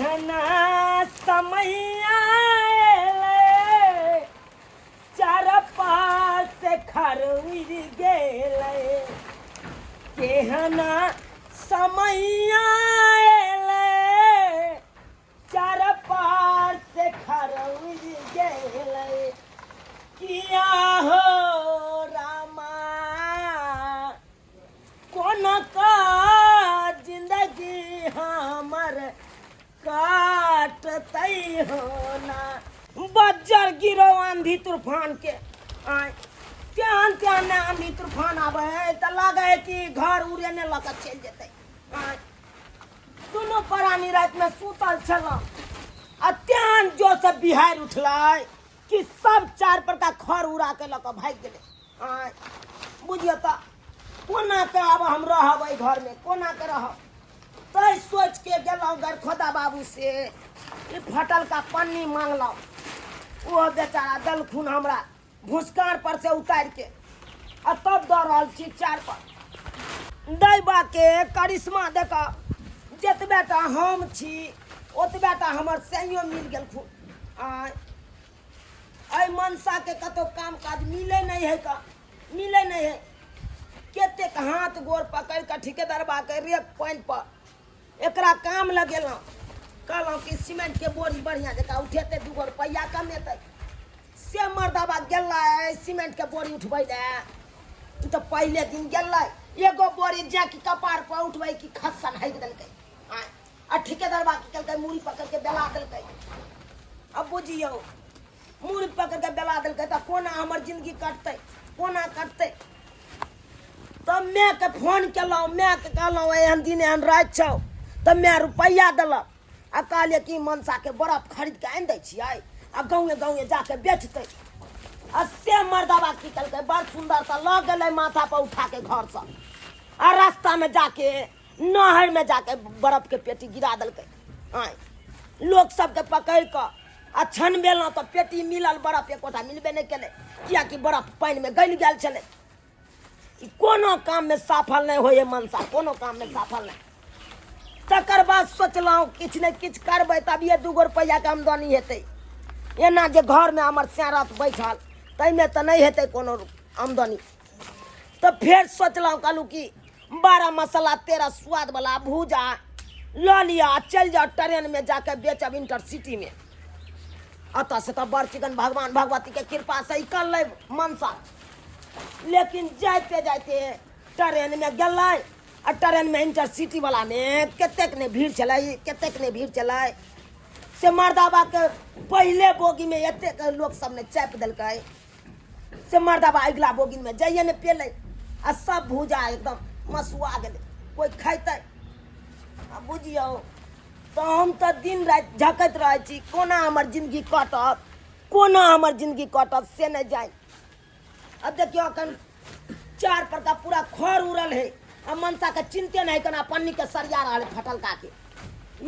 केहना समय चार पास खरुर गेले केहना समय चार पास खरुर गेले किया हो रामा कौन का जिंदगी हमर काटतई हो ना बज्जर गिरो आंधी तूफान के आय त्यान त्यान ने आंधी तूफान आवे है त लगे कि घर उड़े ने लक चल जेतै आय दोनों प्राणी रात में सुतल छल त्यान जो से बिहार उठलै कि सब चार पर का खर उड़ा के लक भाग गेलै आय बुझियो त कोना के अब हम रहबै घर में कोना के रहब तै सोच के गेलौ घर खोदा बाबू से ई फटल का पन्नी मांगलौ वो बेचारा दलखुन हमरा भूसकार पर से उतार के आ तब दऽ रहल छी चार पर दैबा के करिश्मा देख जतबेटा हम छी ओतबेटा हमर सैयो मिल गेलखुन आय मनसा के कतो काम काज मिले नहीं है का मिले नहीं है केतेक हाथ गोर पकड़ के ठेकेदारबा के रेक पॉइंट पर एकरा काम लगेलौं कहलौं कि सीमेंट के बोरी बढ़िया जका उठेते 2 रुपया कमेतै से मर्दबा गेलै सीमेंट के बोरी उठबै ले तो पहले दिन गेलै एगो बोरी जाकी कपार पर उठबै कि खस्सन हैक देलकै आ ठेकेदारबा के केलकै मूड़ी पकड़ के बेला देलकै अब बुझियौ मूड़ी पकड़ के बेला देलकै त कोना हमर जिंदगी कटतै कोना कटतै तब मैं के फोन केलौं मैं के कहलौं एहन दिन एहन रात छौ तब मैं रुपया देलक आ कहलिए कि मनसा के बर्फ खरीद के आनि दै छियै आ गाँवे गाँवे जाके बेचतै आ से मर्दबा की केलकै बड़ सुंदर सा लऽ गेलै माथा पर उठा के घर से आ रास्ता में जाके नहर में जाके बर्फ के पेटी गिरा देलकै आय लोग सबके पकड़ के आ छनबेलौं तो पेटी मिलल बर्फ एकोटा मिलबे नहीं केलै कियाकि बर्फ पानि में गलि गेल छलै कोनो काम में सफल नहीं होए मनसा कोनो काम में सफल नहीं तकर बाद सोचलहुँ किछु ने किछु करबै तभिए 2 रुपया के आमदनी हेतै एना जे घर में हमर स्यारत बैठल तैमे तऽ नहीं हेतै कोनो आमदनी तो फिर सोचलहुँ कहलहुँ कि 12 मसाला 13 स्वाद वाला भूजा लऽ लिया चल जाओ ट्रेन में जाके बेचब इंटरसिटी में अतः से तो बड़ चिकन भगवान भगवती के कृपा से निकल मनसा लेकिन जाते जाते ट्रेन में गेलै आ ट्रेन में इंटरसिटी वाला में केतेक ने भीड़ चलै केतेक ने भीड़ चलै से मर्दाबा के पहले बोगी में एतेक लोग सब ने चापि देलकै से मर्दाबा अगला बोगी में जाइए ने पेलै आ सब भूजा एकदम मसुआ गेलै कोई खैतै आ बुझियौ तो हम तो दिन रात झकैत रहै छी कोना हमर जिंदगी कटत कोना हमर जिंदगी कटत से नहीं जाय अब देखियो अखन 4 पर का पूरा खर उड़ल है अब मनसा के चिंते नहीं करना पन्नी के सरिया रहा फटल का के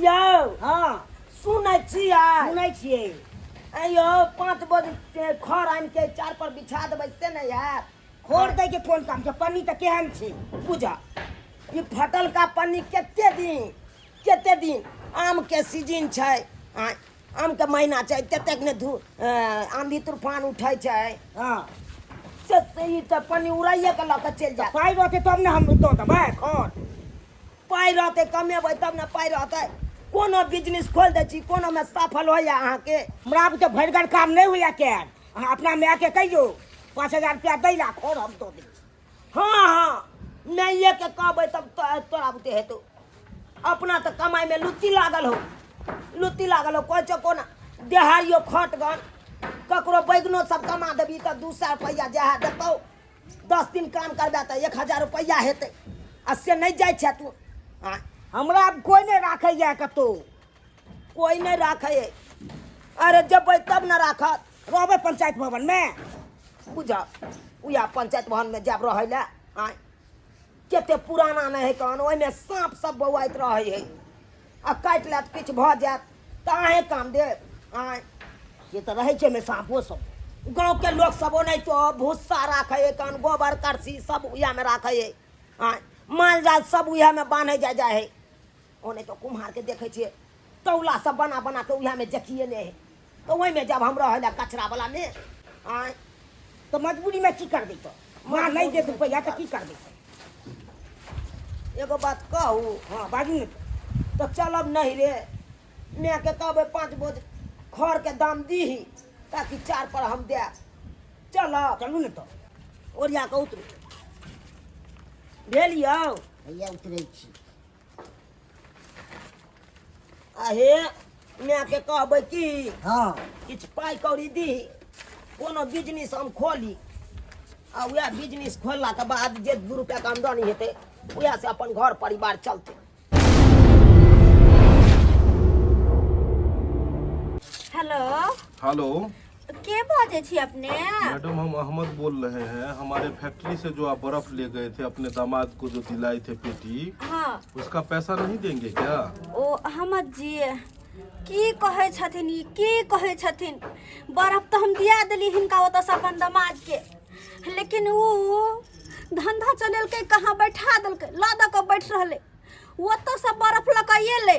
यौ हाँ सुनै छियै अयो 5 बजे खर आनि के 4 पर बिछा देबै से नहीं यार खोर दे के कोन काम के पन्नी त केहन छै बुझा ये फटल का पन्नी केते दिन आम के सीजन छै आम के महीना छै तेतेक ने आंधी तूफान उठै छै हां से ई त पन्नी उड़ाइए के लऽ के चल जा पाई रहते तब ने हम दो देबै खोर पाई रहते कमेबै तब ने पाई रहते कोनो बिजनेस खोल दै छी कोनो में सफल होइए अहाँ के हमरा तो भरिगर काम नहीं होइया केन अहाँ अपना माय के कहियो 5000 रुपया दै ला खोर हम दो दै हाँ नहीं ये के कहबै तब तोरा बुते हेतौ अपना तो कमाई में लुत्ती लागल हो कोई चो कोना देहारियो खट गन ककरो बैगनो सब कमा देबी तो 200 रुपया जहाँ देतौ 10 दिन काम करबे तो 1000 रुपया हेतै आ से नहीं जाइ छै तू हमरा कोई नहीं राखै या कतो कोई नहीं राखे अरे जबै तब न राखत रहबै पंचायत भवन में बुझा उया पंचायत भवन में जाब रहै ले केते पुराना नहीं है कौन ओहि में सांप सब बौआइत रहे है आ काट लेत किछ भ जात त अहे काम दे ये तो रहे छे में सांपो सब गांव के लोग सब नहीं तो भूसा राखे है कौन गोबर करसी सब उया में राखे है माल जाल सब उया में बांधे जा है ओने तो कुम्हार के देखे छे तौला सब बना बना के उहा में जकिए ने है तो वही में जब हम रहे कचरा वाला में आय तो मजबूरी में की कर दी तो माँ नहीं दे रुपया तो की कर दी एगो बात कहू हाँ बाजू ने तो चलब नहीं रे मैं के कहबे 5 बोझ खर के दाम दी ताकि 4 पर हम दे चलब चलू ने तो ओरिया के उतरू भेलियौ भैया उतरे छी आहे मैं के कहबे की हाँ किछ पाई कौड़ी दी कोनो बिजनेस हम खोली आ वह बिजनेस खोलला के बाद जे 2 रुपया के आमदनी हेतै वह से अपन घर परिवार चलते। हेलो हेलो के बाजे छी अपने? मैडम हम अहमद बोल रहे हैं। हमारे फैक्ट्री से जो आप बर्फ ले गए थे अपने दामाद को जो दिलाए थे पेटी, हाँ उसका पैसा नहीं देंगे क्या? ओ अहमद जी की कहे छथिन ई की कहे छथिन बर्फ तो हम दिया देली हिनका ओतऽ से अपन दामाद के, लेकिन वो धंधा चलेलकै कहाँ बैठा देलकै लाद के बैठ रहले ओतऽ से बर्फ लकइए ले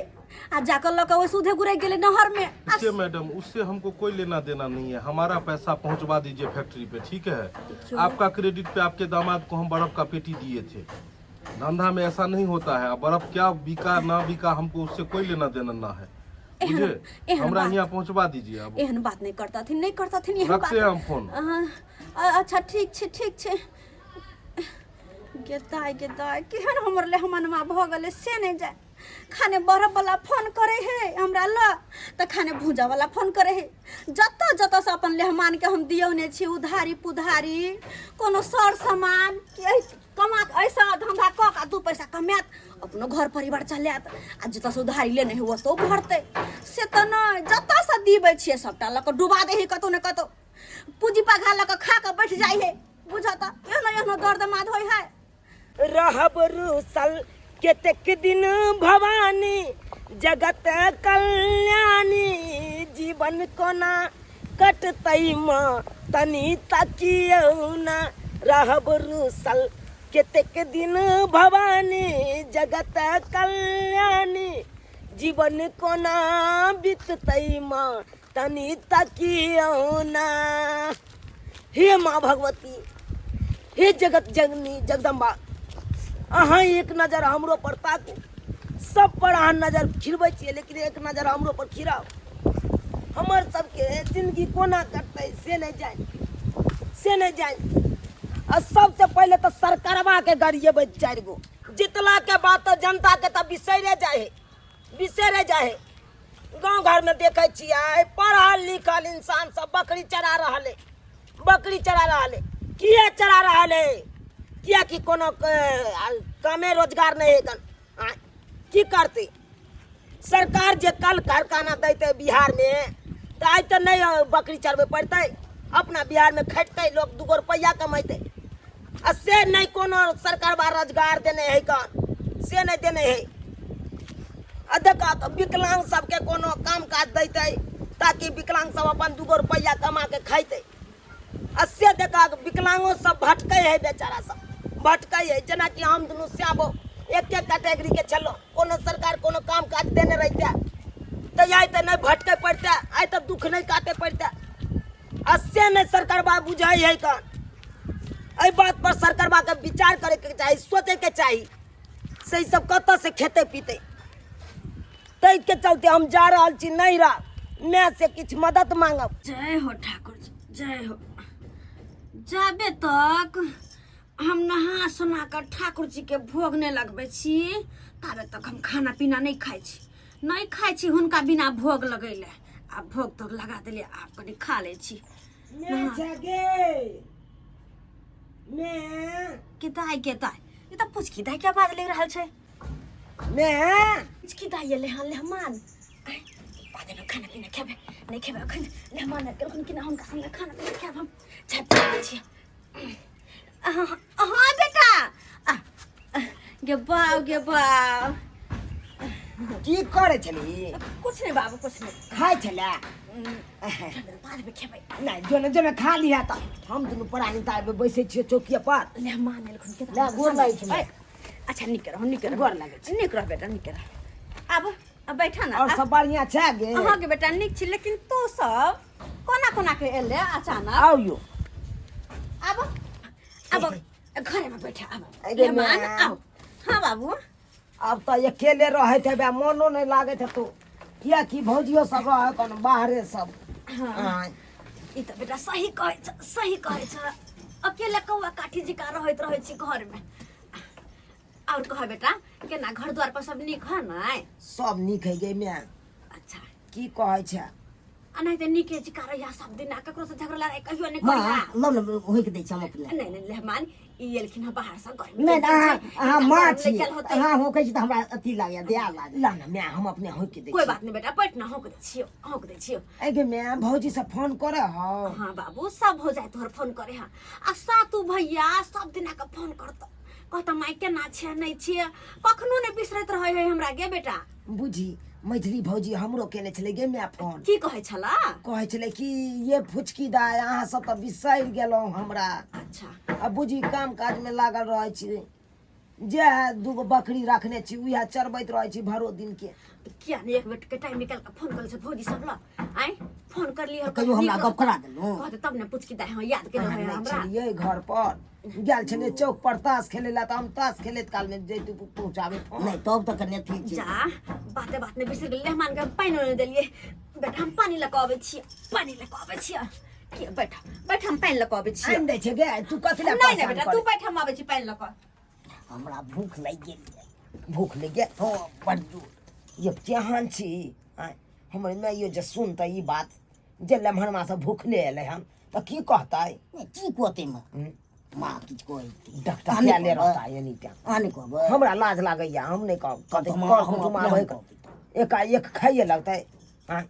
आ जाकर लक वो सूधे गुरे गेले नहर में। देखिए मैडम उससे हमको कोई लेना देना नहीं है, हमारा पैसा पहुंचवा दीजिए फैक्ट्री पे, ठीक है? आपका क्रेडिट पे आपके दामाद को हम बर्फ का पेटी दिए थे। धंधा में ऐसा नहीं होता है, बर्फ क्या बिका ना बिका हमको उससे कोई लेना देना ना है, मुझे हमरा यहाँ पहुँचवा दीजिए। अब एहन बात नहीं करता थी नहीं करता थी एहन रखते हैं हम फोन। अच्छा ठीक छै गेदाय केहन हमर ले हमनमा भ गेलै से नहीं जाए। खाने बर्फ वाला फोन करे है हमरा ल त खाने भूजा वाला फोन करे है जत से अपन लेहमान के हम दियौने छी उधारी पुधारी कोनो सर सामान कमा ऐसा धंधा क का 2 पैसा कमात अपनो घर परिवार चलात आ जत से उधारी लेने है वो तो भरते से त न जत से दीबै छियै सबटा ल के डुबा दे है कतो न कतो पूंजी पघा ल के खा के बैठ जाई है बुझता एहनो दर्दमाद होय है। रहब रुसल केतेक दिन भवानी जगत कल्याणी जीवन कोना कटतै माँ तनी तकियौ ना रहब रुसल केतेक दिन भवानी जगत कल्याणी जीवन कोना बीततै माँ तनी तकियौ ना। हे माँ भगवती, हे जगत जननी जगदम्बा, अहाँ एक नजर हमरो पर ताकू। सब पर अहाँ नजर खिरबै छियै लेकिन एक नजर हमरो पर खिराओ। हमर सबके जिंदगी कोना कटतै से नहीं जान। और सबसे पहले तो सरकारवा के गरिएबै 4 गो जितला के बाद तो जनता के तो बिसरे जाए है। गाँव घर में देखे छियै पढ़ल लिखल इंसान सब बकरी चरा रहले किया चरा रहले किया कि कोनो कामे रोजगार नहीं है की करते सरकार जे कल कारखाना देते बिहार में तो आज तो नहीं बकरी चरबे पड़ते अपना बिहार में खटते लोग 2 रुपया कमाते से नहीं कोनो सरकार बा रोजगार देने है कौन से नहीं देने है। देखा तो विकलांग सबके कोनो काम काज देते ताकि विकलांग सब अपन 2 रुपया कमा के खाते। से देखा विकलांगों सब भटके है बेचारा सब भटके है जना कि हम दोनों श्यामो एक कैटेगरी के चलो कोनो सरकार कोनो काम काज देने रहते तो आई तो नहीं भटके पड़ते आई तो दुख नहीं काटे पड़ते। से नहीं सरकार बा बुझाई है कौन एहि बात पर सरकार बा के विचार करे के चाहिए सोचे के चाहिए सही सब कत से खेते पीते। तै के चलते हम जा रहा छी नहीं रहा मैं से कुछ मदद मांगब। जय हो ठाकुर जी जय हो। जाबे तक हम नहा सोना कर ठाकुर जी के भोग नहीं लगबे छी ताबे तक हम खाना पीना नहीं खाई छी हुनका बिना भोग लगैले आ भोग तो लगा देले आप कनी खा ले छी। किताई ये तो पूछ किताई क्या बात ले रहल छे मैं किताई ले मान बाद में खाना पीना खेबे नहीं खेबे अखन लेहमान के कि ना हुनका संगे खाना पीना खेब हम छट छी। हाँ बेटा गे बाव की करे छली? कुछ नहीं बाबू कुछ नहीं खाए छले बाद में खेबै नहीं जो खा लिया तो हम दोनों परानी तार में बैसे छियै चौकिया पर लेहमान एलखुन के ले गोर लागै छै। अच्छा निक रह गोर लागै छै निक रह बेटा निक रह। अब अब बैठा ना और सब बढ़िया छै गे अहाँ के बेटा निक छी लेकिन तू सब कोना कोना के एले अचानक आओ यो अब अब घरे में बैठा अब अरे मेहमान माँ। आओ हाँ बाबू अब तो अकेले रहे थे बे मनो नहीं लागे थे तो किया कि भौजियो सब रहे कौन बाहरे सब हाँ हाँ। ई त बेटा सही कहै छ अकेले कौआ काठी जिका रहै छी घर में और कह बेटा केना घर द्वार पर सब निक है ना सब निक है गे मैं अच्छा की कहै छै नहीं तो निके जिका रहिया सब दिन आ ककरो से झगड़ा लड़ाई कहियो नहीं माँ करिया लो लो होई के दै छी हम अपने नहीं नहीं मेहमान ई एलखिन है बाहर से गर्मी नहीं हाँ माँ छी होतै हाँ हो कहै छी त हमरा अथी लागे दया लागे ला ना मैं हम अपने हो के दे कोई बात नहीं बेटा बैठ ना होक दे छियो ए गे मैं भौजी से फोन करे हो हाँ बाबू सब हो जाए तोहर फोन करे हाँ आ सातू भैया सब दिन आके फोन करत कहता माई केना छै नहीं छै कखनो नहीं बिसरैत रहे है हमरा गे बेटा बुझी मैथिली भौजी हमरो केने छले गे मैं फोन की कहै छला कहै छले कि ये फुचकी दाय अहाँ सब तऽ बिसरि गेलहुँ हमरा अच्छा अब बुझी काम काज में लागल रहै छी जे दूगो बकरी रखने छी उहे चरबैत रहै छी भरो दिन के किया नहीं एक बेट के टाइम निकाल के फोन कर से भौजी सब ला आए फोन कर लियो कहियो हमरा गप करा देलहुँ कहते तब ने पूछ के दाई हाँ याद के रहे हमरा छलियै घर पर गेल छलियै चौक पर ताश खेले ला तऽ हम ताश खेलैत काल में जैतू पहुंचाबे फोन नहीं तब तो कने ठीक छै जा बाते बात में बिसर गेल मेहमान के पानी नहीं देलिए बेटा हम पानी लेके आबै छियै कि बैठ हम पानी लेके आबै छियै आइन दै छै गे तू कथि ला नहीं नहीं बेटा तू बैठ हम आबै छी पानी लेके हमरा भूख लागि गेल भूख लगे हो बड़ जोर ये केहन छी आय हमर माइयो जे सुनते ई बात जे लम्हरमा से भूखले एले हम तऽ की कहतै की कहते माँ माँ किछ कहै डॉक्टर क्या ले रहता है नहीं क्या आने कहबै हमरा लाज लागैया हम नहीं कह कतौ हम कर कुटुम अपने आबै हम कहबै। एकाएक खाइए लगतै आय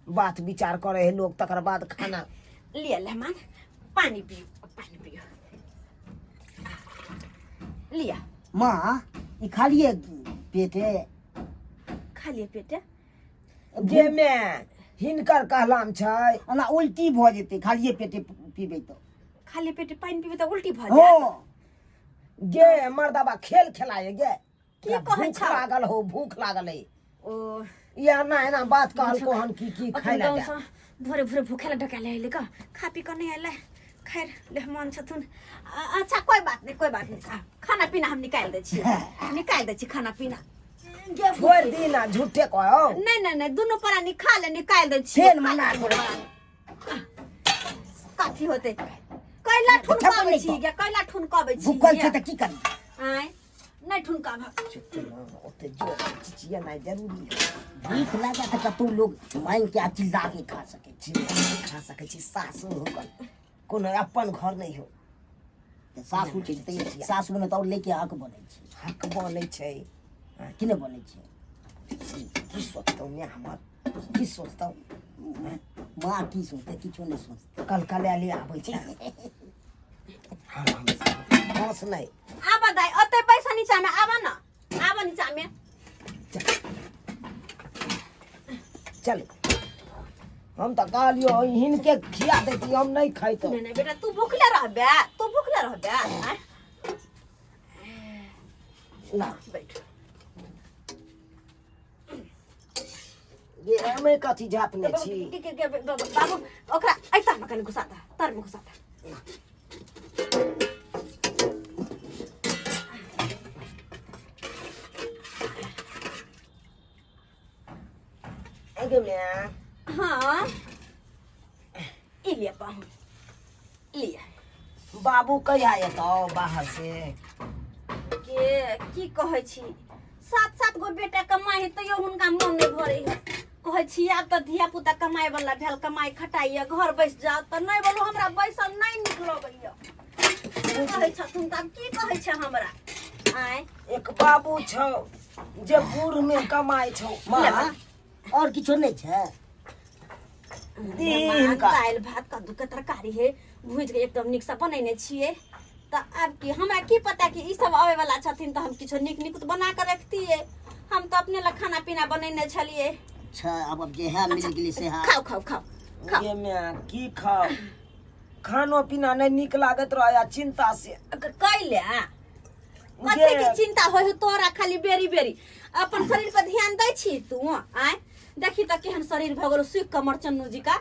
बात विचार करे है लोग तकर बाद खाना लिया मेहमान पानी पियो लिया माँ ई खालिए पेटे खालिए पेटे जे में हिनकर कहलाम छै ओना उल्टी भऽ जेतै खालिए पेटे पीबै तऽ खाली पेटे पानी पीबे तो उल्टी भ हो जाए गे मर्दबा खेल खेलाए गे की कहै भूख छ? लागल हो भूख लागल है ओ या ना एना बात कहल को हम की खाइ अपन लगे गाउँसँ भोरे भोरे भूखेला ढकाले अहिले का खा पी कर नहीं आइले खैर मेहमान छथुन अच्छा कोई बात नहीं खाना पीना हम निकाल दै छी खाना पीना छोड़ दी ना झूठे कहो नहीं दोनों परानी खा ले निकाल दै छी फेर मना करे। काफी होते कैला ठुन ठप्पा काबै नहीं छी कह। गे कैला ठुन काबै छी भूखल छै तऽ की करी आय नहीं ठुन काब ओते जोर चिचिया ना जरूरी है भूख लागे तऽ कतौ लोग मांग के आ चिल्ला के खा सकै छै खा सकै छी सासु होकर कोनो अपन घर नहीं हो तऽ सासू छै तऽ सासू में तऽ और लेके हक बनै छै हक बनै छै कि नहि बनै छै की सोचतौ मैं हमर की सोचतौ माँ की सोचते किछो नहीं सोचते कल ले आबै छै हम बस नहीं आबा दाई ओते पैसा नीचा में आबा नीचा में चल हम तो कहलियो हिनके खिया देती हम नहीं खाइतो नहीं बेटा तू भूखले रहबे आय ला बैठ ये हमें कथी झापने छी बाबू ओकरा ऐसा में कने घुसाता तर में घुसाता एगे में हाँ इलिया पाहु लिया बाबू कहिया एतौ बाहर से के की कहै छी सात गो बेटा कमाई है तैयो हुनका मन नहीं भरे है कहै छी आब तऽ धिया पुता कमाए वाला भेल कमाई खटाइया घर बैस जाओ तऽ नहीं बोलो हमरा बैसल नहीं निकलबैया कहै छथुन तऽ की कहै छै हमरा आय एक बाबू छौ जे बूढ़ में कमाई छौ माँ और किछो नहीं छै दिन का दालि भात कद्दू के तरकारी है भूज के एकदम नीक से बनैने छियै तऽ आब की हमरा की पता कि ई सब आवे वाला छथिन तऽ हम किछो नीक तो बना के रखतियै हम तो अपने ला खाना पीना बनैने छलियै अच्छा अब जे है मिल गेली से है खाओ ये में की खाओ खानो पीना नहीं निक लागत रहा चिंता से कैले कथी के चिंता होय हो तोरा खाली बेरी अपन शरीर पर ध्यान दै छी तू आय देखी त केहन शरीर भ गेल सुख कमर चन्नू जी का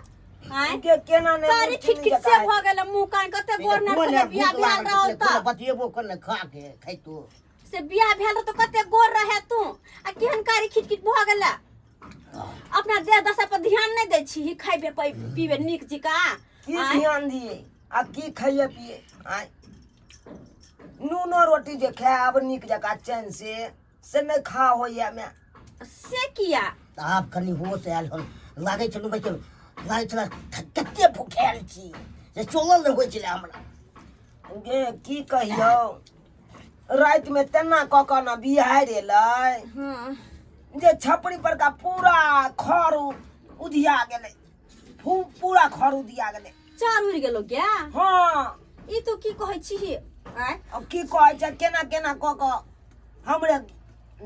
आय के केना ने सारी खिटखिट से भ गेल मुंह कान कते गोर न से बियाह भेल रहल त बतिएबो कर ले खा के खैतो से बियाह भेल त कते गोर रहे तू आ केहन कारी खिटखिट भ गेल अपना देह दशा पर ध्यान नहीं दै छी खाइबे पीबे नीक जिका की ध्यान दिए आ की खाइए पिए आय नूनो रोटी जे खाब नीक जका चैन से नहीं खा होइए मैं से किया आप कनी होश आयल हन लागे चलू भाई चलू लागे चला कते भूखेल छी से चलल न होय छले हमरा गे की कहियो रात में तेना कक न बिहार एलै हां जे छपड़ी पर का पूरा खर उधिया गेलै पूरा खर उधिया गेलै चार उड़ गेलो क्या हाँ ई तो की कहै छी आय अब की कहै छै केना केना कक हमरे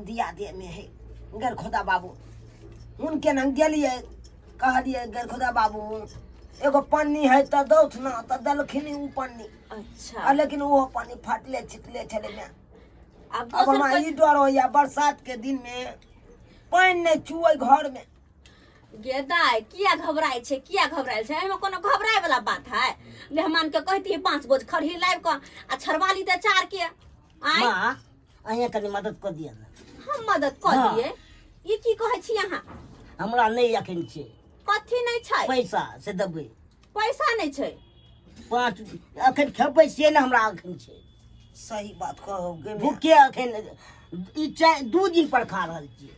दिया दे में है गर खुदा बाबू उनके न गेलिए कहलिए गर खुदा बाबू एगो पन्नी है त दौथ ना त दलखिन उ पन्नी अच्छा लेकिन वो पानी फाटले छिटले चले में अब अब हमारा ई डर हो या बरसात के दिन में पानी नहीं चुए घर में गेदाय किया घबराय छे किया घबरायल छे एमे कोनो घबराय वाला बात है मेहमान के कहती 5 बोझ खरही लाइब क आ छरवाली दे 4 के आय मां अहे कनी मदद कर दिया हम मदद कर दिए ई की कहै छी अहाँ हमरा नहीं अखन छै कथी नहीं छै पैसा से देबै पैसा नहीं छै 5 अखन खेबै से न हमरा अखन छै सही बात कहो गे भूखे अखन ई 2 दिन पर खा रहल छी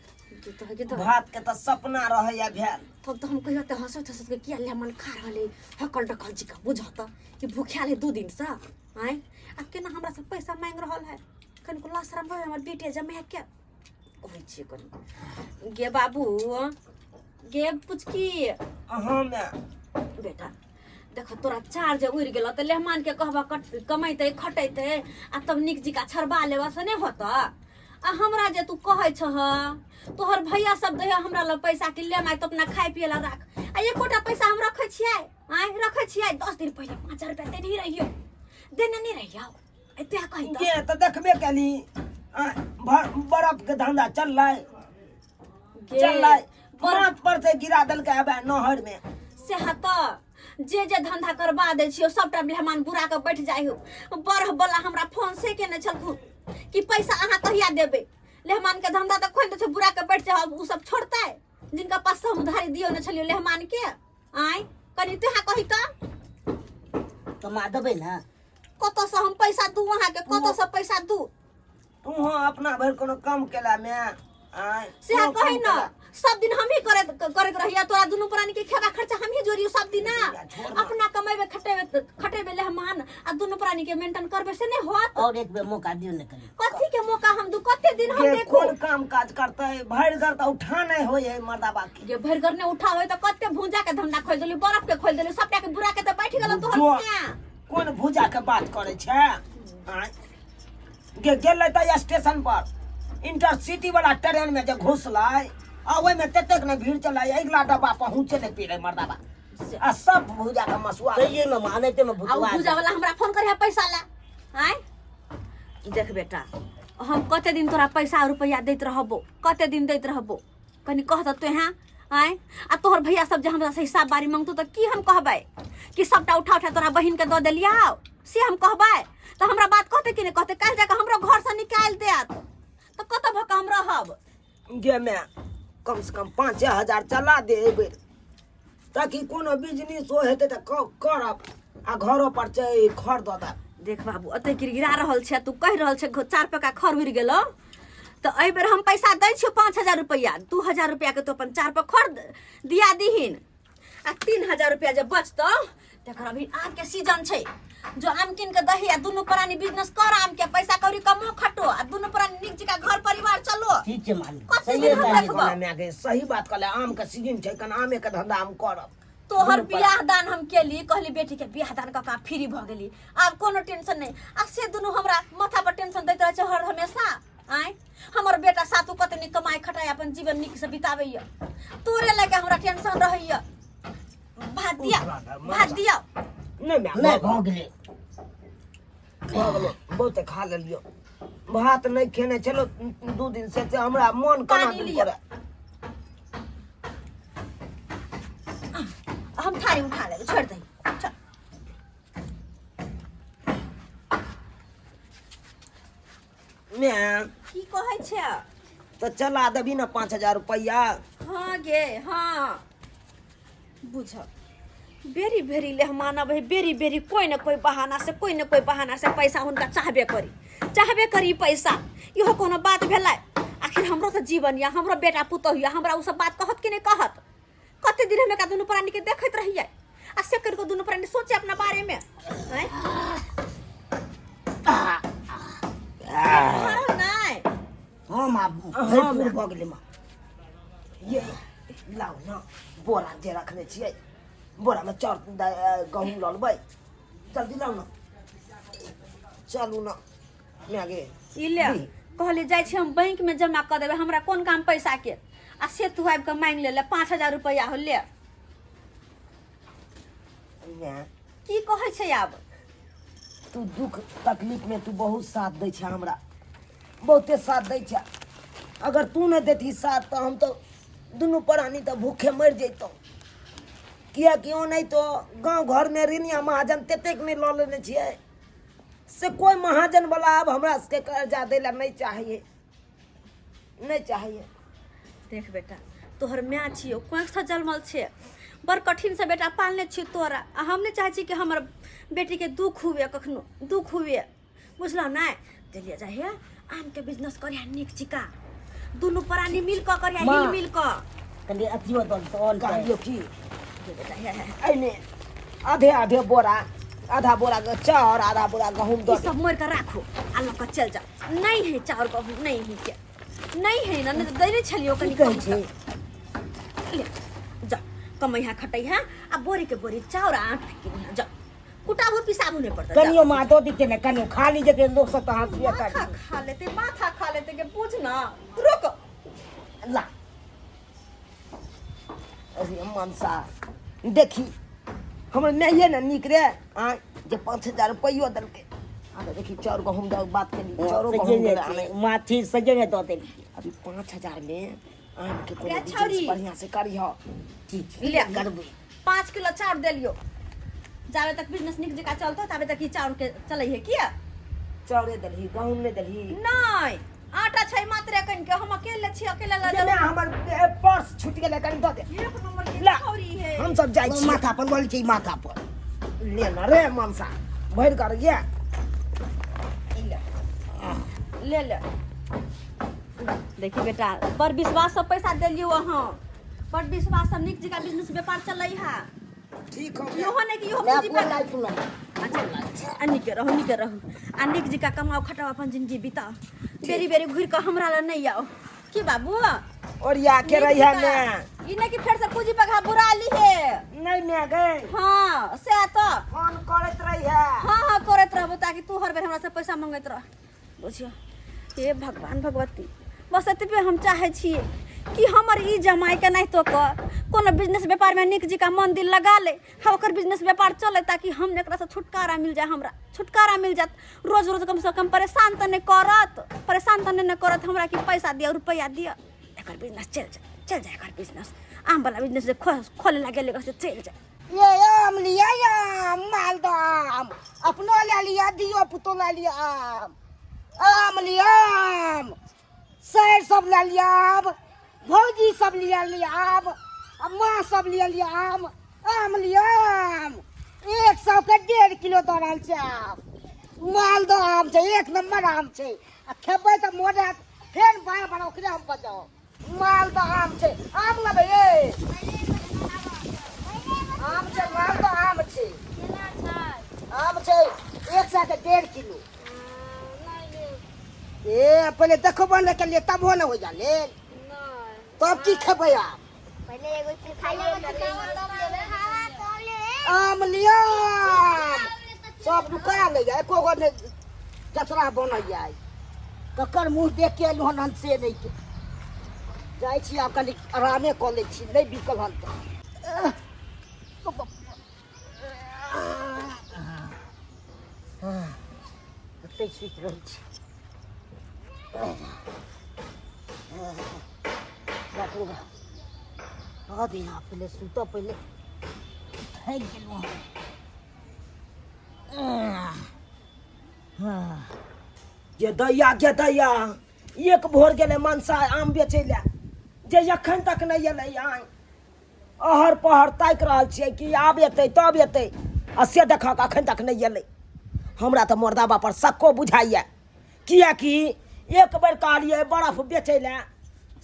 भात के त सपना रहैया भेल तब तो हम कहियो त हंसत हंसत के किया लेमन खा रहले हकल डकल जी का बुझत कि भूख्याल है 2 दिन से आय आ केना हमरा से पैसा मांग रहल है कन को लाशरम भए हमर बेटे जमे के कहै छी कन गे बाबू गे पुचकी हाँ मैं बेटा देख तोरा चार जे उड़ गेल त लेहमान के कहबा कमैते खटैते आ तब निक जी का छरबा लेवा से नहीं होता आ हमरा जे तू कहै छह तोहर भैया सब दे हमरा ल पैसा के ले माय तो अपना खाय पिए ला राख आ एकोटा पैसा हम रखै छियै आय रखै छियै 10 दिन पहले 5000 रुपया दे नहीं रहियो देने नहीं रहियो एते कहि के त देखबे कली बर्फ के धंधा चललै बर्फ पर से गिरा देलकै अब नहर में से हत जे धंधा करबा दे छियो सबटा मेहमान बुरा के बैठ जाइ हो बर्फ वाला हमरा फोन से केने छलखुन कि पैसा अहाँ कहिया देबे लेहमान के धंधा त खोल दे छै बुरा के बैठ जा उ सब छोड़तै जिनका पास हम उधारी दियो न छलियो लेहमान के आय कनी तुहा कहि त मा देबै ना कत से हम पैसा दू वहां के कत से पैसा दू तू अपना भर कोनो काम केला में आय से कहि न सब दिन हम ही करे रहिया तोरा दुनु प्राणी के खेबा खर्चा हम ही जोरियो सब दिन अपना कमाइबे खटेबे लेहमान आ दुनु प्राणी के मेंटेन करबे से नहीं होत और एक बेर मौका दियो न कनी कथी के मौका हम दू कते दिन हम ये देखो कोन काम काज करते भर घर त उठा नहीं होय है मर्दाबा के ये भर घर ने उठावे त कते भूजा के धंधा खोल देली बर्फ के खोल देली सबटा के बुरा के त बैठ गेल तोहर से कोन भुजा के बात करे छै आय गेलै त स्टेशन पर इंटरसिटी वाला ट्रेन में जे घुसलै आ ओय में ततेक ने भीड़ चलाई अगला डब्बा पहुंचे नहीं पीरे मर्दाबा आ सब भुजा के मसुआ सही में मानते में आ भुजवा भूजा वाला हमरा फोन करे पैसा ला आय देख बेटा हम कते दिन तोरा पैसा रुपया दैत रहबो कते दिन दैत रहबो कनी कह त तू हां आय आ तोहर भैया सब जे हमरा से हिसाब बारी मांगतो त की हम कहबै कि सबटा उठा उठा तोरा बहिन के द देलिया से हम कहबै त हमरा बात कहते कि नहीं कहते काल जाके हमरो घर से निकाल देत त कत भक हम रहब गे मैं कम से कम 5000 चला दे एबे ताकि कोनो बिजनेस हो हेते त करब आ घरो पर छै खर ददा देख बाबू अते गिरगिरा रहल छै तू कह रहल छै 4 पैका खर उड़ गेलो तो एहि बेर हम पैसा दै छियो 5000 रुपया 2000 रुपया के तो अपन 4 पे खर दिया दीहिन आ 3000 रुपया जे बचतो तकर अभी आम के सीजन छै जो आम किन के दही आ दुनु प्राणी बिजनेस कर आम के पैसा कौड़ी कमो खटो आ दुनु प्राणी निक जका घर परिवार चलो ठीक है मान कथी सही दिन हम है देखबो में के सही बात कहले आम के सीजन छै कन आमे के धंधा हम करब तोहर बियाह दान हम केली कहली बेटी के बियाह दान का फ्री भ गेली अब कोनो टेंशन नहीं आ से दुनु हमरा माथा पर टेंशन दैत रहे छै हर हमेशा आय हमर बेटा सातु कतनी कमाई खटाई अपन जीवन निक से बिताबैया तोरे लगे हमरा टेंशन रहैया भात दिया नहीं मैं नहीं भ गेलै बहुते खा लेलियो भात नहीं खेने चलो 2 दिन से हमरा मन कना पानी दिन लियो। करे। हम थारी उठा लेबै छोड़ दही चल। मैं की कहै छै? तो चला देबी ना 5000 रुपया। हाँ गे हाँ बुझ बेरी बेरी लेहमान अब बेरी बेरी कोई न कोई बहाना से पैसा हुनका चाहबे करी पैसा। इहो कोनो बात भेलै? आखिर हमरो से जीवन या हमरो बेटा पुतहु या हमरा उ सब बात कहत कि नहीं कहत? कते दिन हमें का दुनू प्राणी के देखैत रहिए आ से कर को दुनू प्राणी सोचे अपना बारे में हैं? नहीं हाँ माँ हाँ, भरपूर भऽ गेलै माँ। ये लाओ ना बोरा जे रखने छियै, बोरा में चाउर गहूम लऽ लेबै। जल्दी लाओ ना, चलू ना मैं गे। ई ले कहले जाय छी हम बैंक में जमा कर देबै, हमरा कोन काम पैसा के? आ से तू आबि के मांग ले 5000 रुपया हो ले। मैं की कहै छै आब? तू दुख तकलीफ में तू बहुत साथ दै छै हमरा, बहुते साथ दै छै। अगर तू नहीं देती साथ तो हम तो दुनू प्राणी तो भूखे मर जैतौ। कियाकि ओ नहीं तो गांव घर में ऋणिया महाजन तेतेक नहीं लऽ लेने छियै से कोई महाजन वाला अब हमरा सबके कर्जा दै ला नहीं चाहिए, नहीं चाहिए। देख बेटा तोहर माँ छियो, कोख से जन्मल छे, बड़ कठिन से बेटा पालने छी तोरा। आ हम नहीं चाहे छी कि हमर बेटी के दुख हुए, कखनो दुख हुए, बुझलौ ना? चलिए जाए आम के बिजनेस करिया निक चिका, दुनू प्राणी मिल क करिया, माँ। हिल मिल क। कनि अथियो दल तऽ ऑन कहलियो की दे बेटा हे एने आधे आधे बोरा, आधा बोरा चाउर आधा बोरा गहूम ई दऽ सब मोर के राखो आ ल के चल जा। नहीं है चाउर गहूम नहीं है के, नहीं है ना, नहीं दैले छलियो कनी कहै कम छै। ले जा कमैया खटैया आ बोरी के बोरी चाउर आठ के जा कुटाबो पिसाबो नहीं पड़ता। कनियो माँ दऽ दिते ने, कनियो खाली जते लोग सब तऽ हंसिए माथा कर खा लेते के पूछ ना। रुक ला अरे मनसा देखी हमर नहीं ना निक रे आ जे 5000 रुपयो देलकै। आ देखी चाउर गहूम दऽ बात केली, चाउरो गहूम दे आने। माथी सजेने दऽ देली। अभी 5000 में आम के कोनो रे बिजनेस छौरी। बढ़िया से करिह। ठीक ले करबै 5 किलो चाउर दे लियो, जाबे तक बिजनेस निक जका चलतो ताबे तक ई चाउर के चलै है किया? चाउरे देलही गहूम नहीं देलही। नहीं आटा छै मात्र कन के, हम अकेले छी, अकेले ला जेना हमर पर्स छूट गेलै कनि दऽ दे। एक नंबर के ला। छौरी है। हम सब जाइ छी माथा पर बोलै छै माथा पर। ले ना रे मनसा भरि कर ये। ले ले देखी बेटा बड़ विश्वास से पैसा देलियो अहाँ, बड़ विश्वास से निक जका बिजनेस व्यापार चलै है। ठीक हो इहो नहीं कि इहो मैं पूंजी पे अपन लाइफ सुना अच्छा निके रहू आ निक जका कमाओ खटाओ अपन जिंदगी बिताओ, बेरी बेरी घुर के हमरा ला नहीं आओ की बाबू। और या के रही है मैं ई नहीं कि फिर से पूंजी पे घा बुरा ली है। नहीं मैं गए हाँ से तो फोन करत रही है। हाँ करत रहबो ताकि तू हर बेर हमरा से पैसा मांगत रह। बुझियो हे भगवान भगवती बस एतबे हम चाहे छिए कि हमर ई जमाई के नहीं तो कर कोनो बिजनेस व्यापार में निक जी का मन दिल लगा ले, हम ओकर बिजनेस व्यापार चले ताकि हम एकरा से छुटकारा मिल जाए, हमरा छुटकारा मिल जात। रोज रोज कम से कम परेशान तो नहीं करत हमरा कि पैसा दिया रुपया दिया। एकर बिजनेस चल जाए एकर बिजनेस आम वाला बिजनेस जे खोले लगे लेकर से चल जाए। ये आम लिया आम मालदह आम अपनो ले लिया, दियो पुतो ले लिया आम लिया आम सैर सब ले लिया आम, भौजी सब लिया आम, माँ सब लिया आम लिया आम 100 के 1.5 किलो दऽ रहल छै आम। मालदह आम छै, 1 नंबर आम छै, आ खेबै तऽ मोड़े फेर बार बार ओकरे हम बजाओ। मालदह आम छै, आम लेबै ये आम छै, मालदह आम छै, आम छै 100 के 1.5 किलो। ए पहले देखबो ने के लिए तब हो न हो जा ले तब की खेबै आम? पहले एगो खाइए आम लिया आम सब रुका ले जाए, एको गो ने कचरा बन जाए। ककर मुँह देख के एलहन हन से नहीं के जाइ छी, आब कनी आरामे कऽ लै छी, नहीं बिकल हन तऽ सुति रहै छी। बाप रे बाप आदि यहाँ पहले सुता पहले थक गेलहुँ गे दैया एक भोर गेले मनसा आम बेचे ले जे एखन तक नहीं एलै आइ अहर पहर ताकि रहल छियै कि आब एतै तब एतै आ से देखक एखन तक नहीं एलै हमरा तऽ मर्दाबा पर शक्को बुझाइए किएकि एक बेर कहलिए बर्फ बेचै लए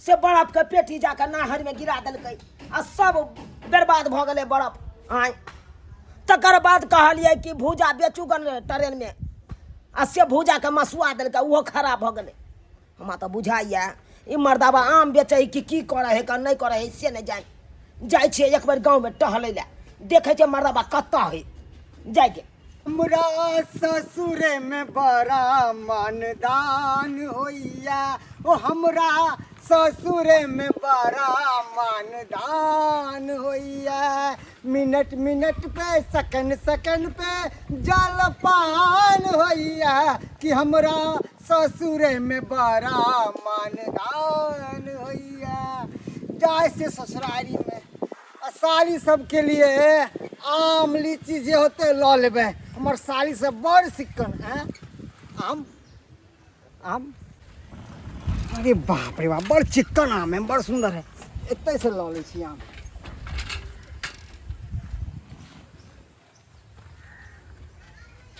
से बर्फ के पेटी जाके नहर में गिरा देलकै आ सब बर्बाद भऽ गेलै बर्फ आइ तकर बाद कहलिए कि भूजा बेचू गन ट्रेन में आ से भूजा के मसुआ देलकै ओहो खराब भऽ गेलै हमरा तऽ बुझाइए ई मर्दाबा आम बेचै कि करे है नहीं करे है से नहीं जाइ छियै एक बेर गाँव में टहलै लए देखै छियै मर्दाबा कतऽ है जाइके हमरा ससुरे में बड़ा मानदान होइया ओ हमरा ससुरे में बड़ा मानदान होइया मिनट मिनट पे सेकंड सेकंड पे जलपान होइया कि हमरा ससुरे में बड़ा मानदान होइया जाए से ससुरारी में साली सबके लिए आम लीची जे होते लऽ लेबै हमर साली सब बड़ सिक्कन है आम आम अरे बाप रे बाप बड़ चिक्कन आम है बड़ सुंदर है एतै से लऽ लै छी आम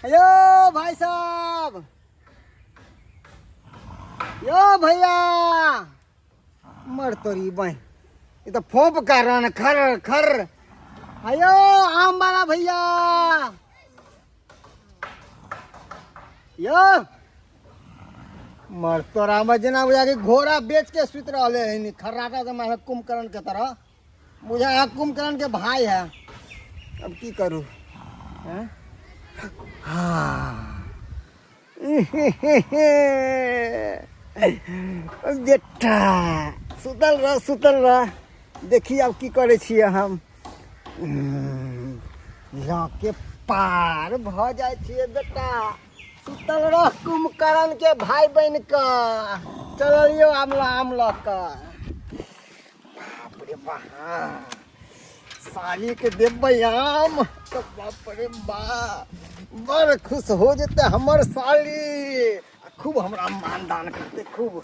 हेलो भाई साहब यो भैया मर तोरी बहन ये तो फोप कर रहा है खर खर आयो आम वाला भैया यो मर तोरा में जना बुझा के घोड़ा बेच के सुत रहे है खर्राटा से मैं कुंभकर्ण के तरह बुझा है कुंभकर्ण के भाई है अब की करूँ हाँ बेटा सुतल रह देखिए अब की करे छियै हम यहाँ के पार भ जाए छियै बेटा सुतल रह कुंभकर्ण के भाई बन का चलियो आमला आम लऽ कऽ बाप रे बाप साली के देबै आम तो बाप रे बाप बड़ खुश हो जेते हमर साली खूब हमरा मानदान करते खूब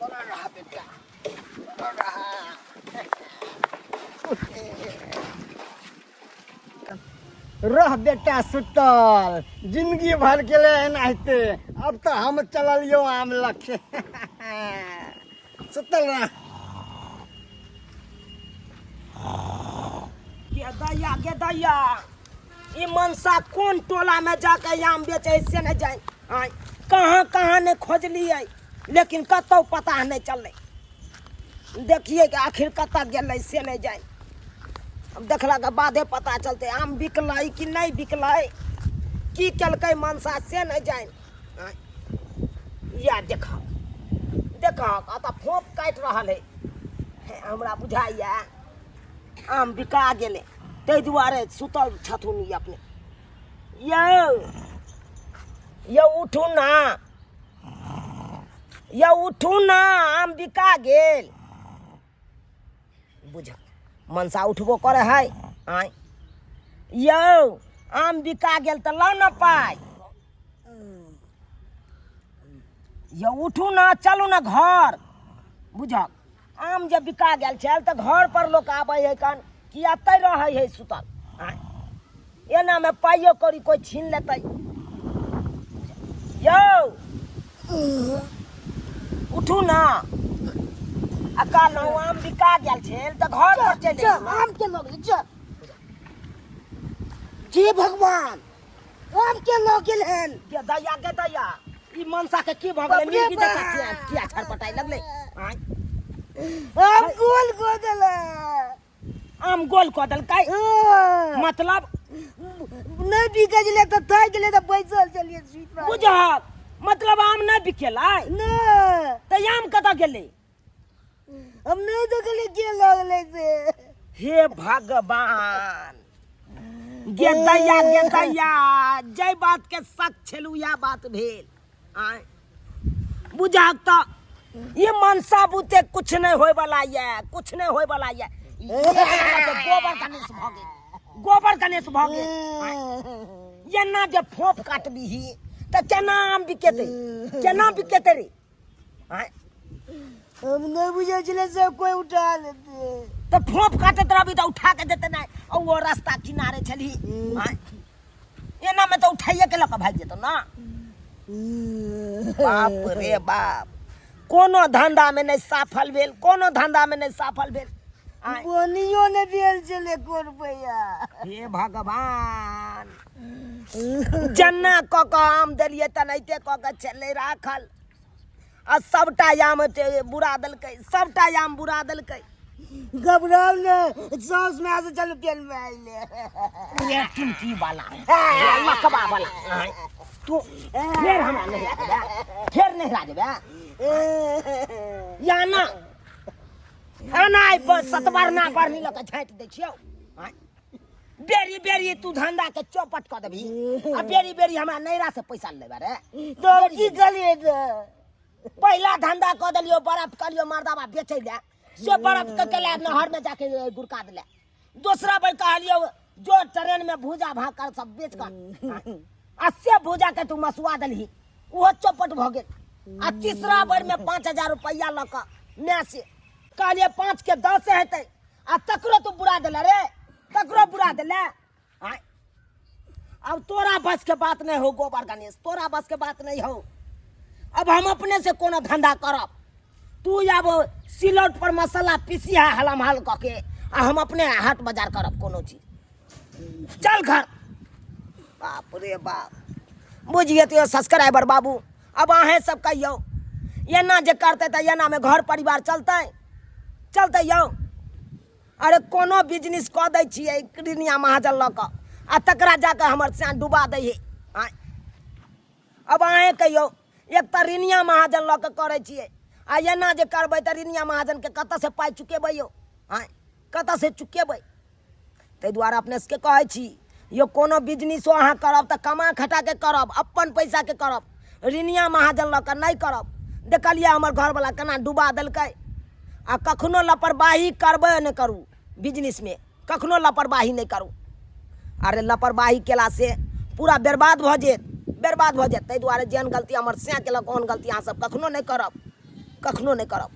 बड़ा रहा बेटा रह बेटा सुतल जिंदगी भर के लिए एनाहिते अब तो हम चलियो आम लक्ष्य सुतल रह गे दैया ई मनसा कौन टोला में जाके आम बेचे से नहीं जाए कहाँ ने खोजलिए लेकिन कतौ पता नहीं चले देखिए कि आखिर कतऽ गेलै से नहीं जाए अब देखला के बादे पता चलते आम बिकलै कि नहीं बिकलै की केलकै मनसा से नहीं जाए या देखक अतः फोप काटि रहल है हमरा बुझाइया आम बिका गेलै ताहि दुआरे सुतल छथुन ई अपने यौ उठू ना आम बिका गेल बुझ मनसा उठबो करे है आय यौ आम बिका गेल तऽ लौ न पाय यौ उठू ना चलू ना घर बुझक आम जब बिका गेल छल तऽ घर पर लोग आबै है कन कि एतै रहै है सुतल आय एना में पाइयो करी कोई छीन लेतै यौ उठू ना आ कहलहुँ आम बिका गेल छल तऽ घर पर चलि आम के लोग चल जी भगवान आम के लोग गेल हन गे दैया ई मनसा के की भऽ गेलै मिर्गी जकाँ किया छरपटाई लगलै आय आम गोल को देले आम गोल कऽ देलकै मतलब नहीं बिके गेले तऽ थक गेले तऽ बैसल चलिए सुत बुझक मतलब आम नहीं बिकेलै नहीं तऽ आम कतऽ गेलै हम नहीं देखले के लगले से हे भगवान गे दैया जय बात के सच छलू या बात भेल आय बुझाक तो ये मनसा बुते कुछ नहीं होय वाला ये, कुछ नहीं होय वाला ये गोबर गणेश भगे, गोबर गणेश भगे। ये ना जब फोप काटबी ही तो केना आम बिकेते, केना बिकेते रे? हम नहीं बुझे चले सब कोई उठा लेते। तो फोप काटत रहबी तो उठा के देते नहीं, और वो रास्ता किनारे चली एना में तो उठाइए के लक भाग जेतो ना। बाप रे बाप, कोनो धंधा में नहीं सफल भेल, कोनो धंधा में नहीं सफल भेल। बोनियो ने दियल चले को रुपया। हे भगवान, जन्ना क के आम देलिए तनैते क के चले राखल आ सबटा आम बुरा देलकै, सबटा आम बुरा देलकै। घबराओ ने सॉस में से चल तेल में आइले। ये टुंकी वाला मकबा वाला तू फिर हमरा नहीं राजबे, फिर नहीं राजबे या ना आना सतबार ना पर नहीं लक झाँट दे छियौ। बेरी बेरी तू धंधा के चौपट कर देबी आ बेरी बेरी हमरा नैरा से पैसा लेबे रे। तो की करिए पहला धंधा कर देलियो, बर्फ करियो मर्दावा बेचे ले, से बर्फ के केला नहर में जाके गुड़का दिले। दूसरा बार कहलियो जो ट्रेन में भूजा भाकर सब बेच कर अस्से भूजा के तू मसुआ दलही, वो चौपट भ गेल। आ तीसरा बार में 5000 रुपया लक ने से कहलिए 5 के 10 हेतै आ तकरो तू बुरा देले रे, तकरो बुरा देले। अब तोरा बस के बात नहीं हो गोबर गणेश, तोरा बस के बात नहीं हो। अब हम अपने से कोनो धंधा करब, तू अब सिलौट पर मसाला पीसिया हलम हल क के आ हम अपने हाट बाजार करब कोनो चीज। चल घर। बाप रे बाप, बुझिए तो सब्सक्राइबर बाबू, अब अहें सब कहियो एना जे करते तो एना में घर परिवार चलते, चलते यौ। अरे कोनो बिजनेस कऽ दै छियै ऋणिया महाजन लऽ कऽ आ तकरा जाके हमर से डुबा दै है। अब अहें कहियो, एक तो ऋणिया महाजन लऽ कऽ करै छियै आ एना जे करबै तऽ ऋणिया महाजन के कतऽ से पाइ चुकेबै यौ, कतऽ से चुकेबै? ताहि दुआरे अपने सबके कहै छी यो कोनो बिजनेसो अहाँ करब तऽ कमा खटा के करब, अपन पैसा के करब, ऋणिया महाजन लऽ कऽ नहीं करब। देखलिए हमर घरवाला केना डुबा देलकै। आ कखनो लापरवाही करबे नहीं करू, बिजनेस में कखनो लापरवाही नहीं करू। अरे लापरवाही केला से पूरा बर्बाद भ जेत, बर्बाद भ जेत। ताहि दुआरे जेहन गलती हमर से केलक ओहन गलती अहाँ सब कखनो नहीं करब, कखनो नहीं करब।